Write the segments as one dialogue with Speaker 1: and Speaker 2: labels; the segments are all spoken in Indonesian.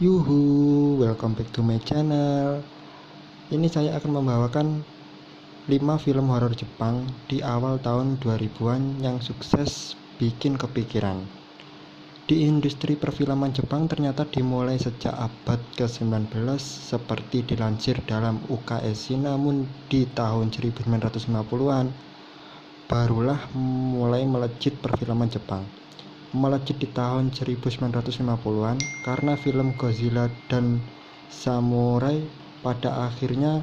Speaker 1: Yuhu, welcome back to my channel. Ini saya akan membawakan 5 film horor Jepang di awal tahun 2000-an yang sukses bikin kepikiran. Di industri perfilman Jepang ternyata dimulai sejak abad ke-19 seperti dilansir dalam UKSI, namun di tahun 1950-an barulah mulai melejit perfilman Jepang. Melejit di tahun 1950-an karena film Godzilla dan Samurai. Pada akhirnya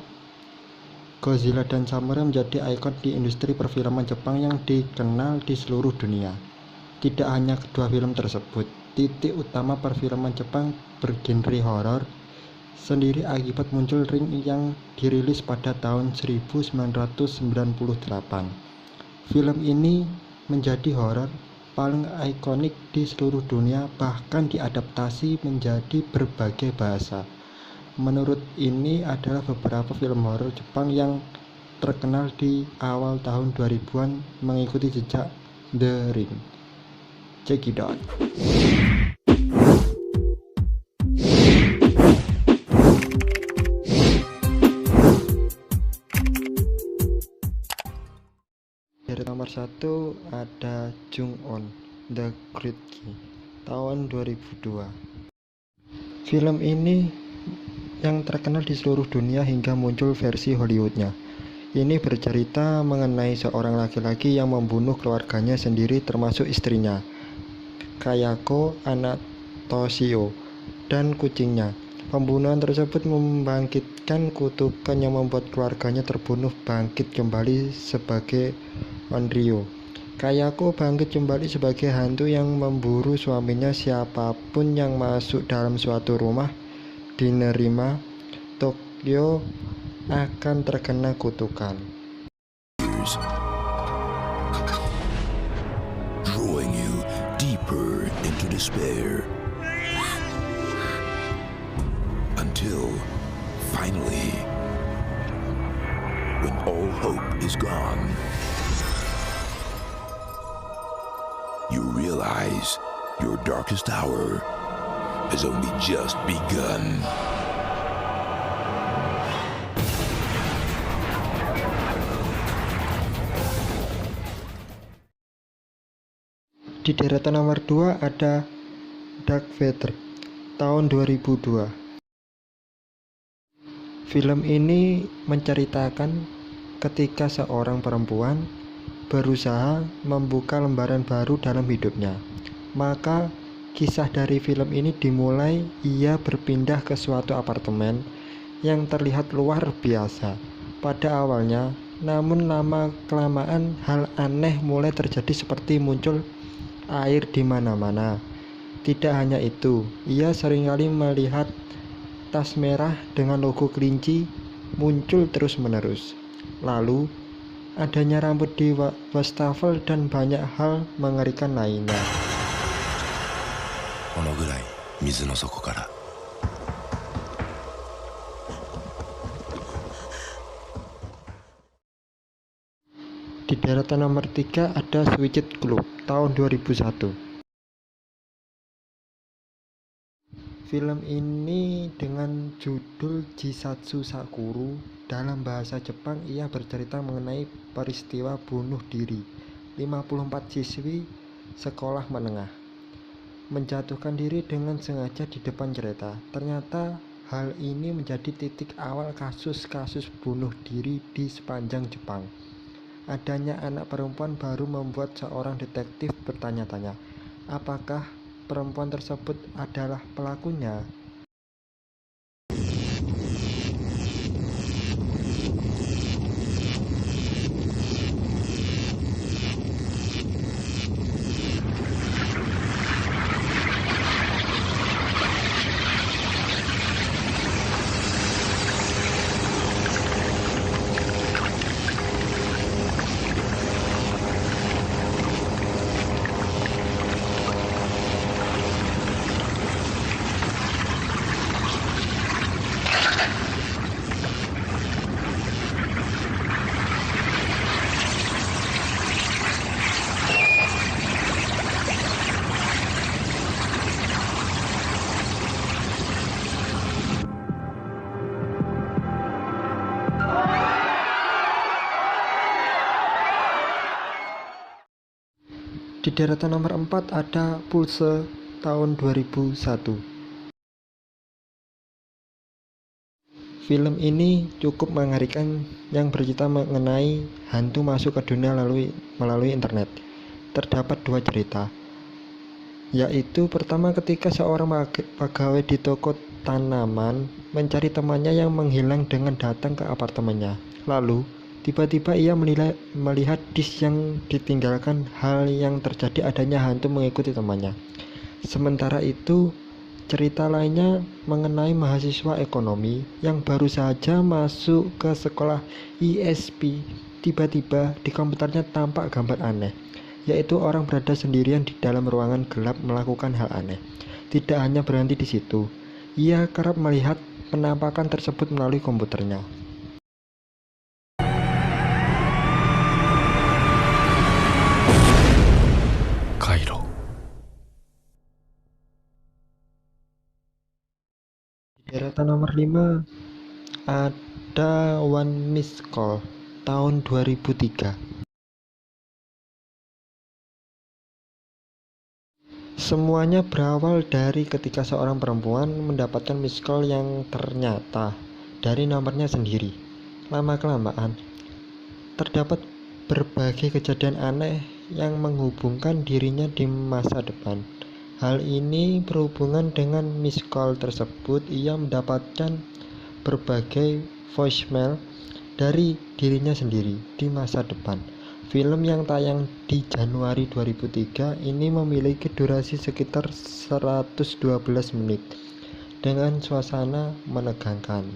Speaker 1: Godzilla dan Samurai menjadi ikon di industri perfilman Jepang yang dikenal di seluruh dunia. Tidak hanya kedua film tersebut, titik utama perfilman Jepang bergenre horor sendiri akibat muncul Ring yang dirilis pada tahun 1998. Film ini menjadi horor paling ikonik di seluruh dunia, bahkan diadaptasi menjadi berbagai bahasa. Menurut ini adalah beberapa film horor Jepang yang terkenal di awal tahun 2000-an mengikuti jejak The Ring. Check it out. Dari nomor 1 ada Jung-on, The Great Key, tahun 2002. Film ini yang terkenal di seluruh dunia hingga muncul versi Hollywoodnya. Ini bercerita mengenai seorang laki-laki yang membunuh keluarganya sendiri termasuk istrinya, Kayako, anak Toshio, dan kucingnya. Pembunuhan tersebut membangkitkan kutukan yang membuat keluarganya terbunuh bangkit kembali sebagai Onryo. Kayako bangkit kembali sebagai hantu yang memburu suaminya. Siapapun yang masuk dalam suatu rumah dinerima Tokyo akan terkena kutukan.
Speaker 2: Drawing you deeper into despair until finally, when all hope is gone, you realize your darkest hour has only just begun.
Speaker 1: Di deretan nomor 2 ada Dark Vader, tahun 2002. Film ini menceritakan ketika seorang perempuan berusaha membuka lembaran baru dalam hidupnya. Maka kisah dari film ini dimulai ia berpindah ke suatu apartemen yang terlihat luar biasa pada awalnya, namun lama-kelamaan hal aneh mulai terjadi seperti muncul air di mana-mana. Tidak hanya itu, ia seringkali melihat tas merah dengan logo kelinci muncul terus-menerus. Lalu adanya rambut di wastafel dan banyak hal mengerikan lainnya. Di deretan nomor 3 ada Switched Club, tahun 2001. Film ini dengan judul Jisatsu Sakuru, dalam bahasa Jepang ia bercerita mengenai peristiwa bunuh diri 54 siswi sekolah menengah menjatuhkan diri dengan sengaja di depan kereta. Ternyata hal ini menjadi titik awal kasus-kasus bunuh diri di sepanjang Jepang. Adanya anak perempuan baru membuat seorang detektif bertanya-tanya, apakah perempuan tersebut adalah pelakunya? Di deretan nomor 4 ada Pulse tahun 2001. Film ini cukup mengerikan yang bercerita mengenai hantu masuk ke dunia melalui internet. Terdapat dua cerita, yaitu pertama ketika seorang pegawai di toko tanaman mencari temannya yang menghilang dengan datang ke apartemennya. Lalu, tiba-tiba ia melihat disk yang ditinggalkan. Hal yang terjadi adanya hantu mengikuti temannya. Sementara itu, cerita lainnya mengenai mahasiswa ekonomi yang baru saja masuk ke sekolah ISP. Tiba-tiba di komputernya tampak gambar aneh, yaitu orang berada sendirian di dalam ruangan gelap melakukan hal aneh. Tidak hanya berhenti di situ, ia kerap melihat penampakan tersebut melalui komputernya.
Speaker 2: Kairo.
Speaker 1: Di deretan nomor 5 ada One Missed Call tahun 2003. Semuanya berawal dari ketika seorang perempuan mendapatkan missed call yang ternyata dari nomornya sendiri. Lama-kelamaan, terdapat berbagai kejadian aneh yang menghubungkan dirinya di masa depan. Hal ini berhubungan dengan missed call tersebut. Ia mendapatkan berbagai voicemail dari dirinya sendiri di masa depan. Film yang tayang di Januari 2003 ini memiliki durasi sekitar 112 menit dengan suasana menegangkan.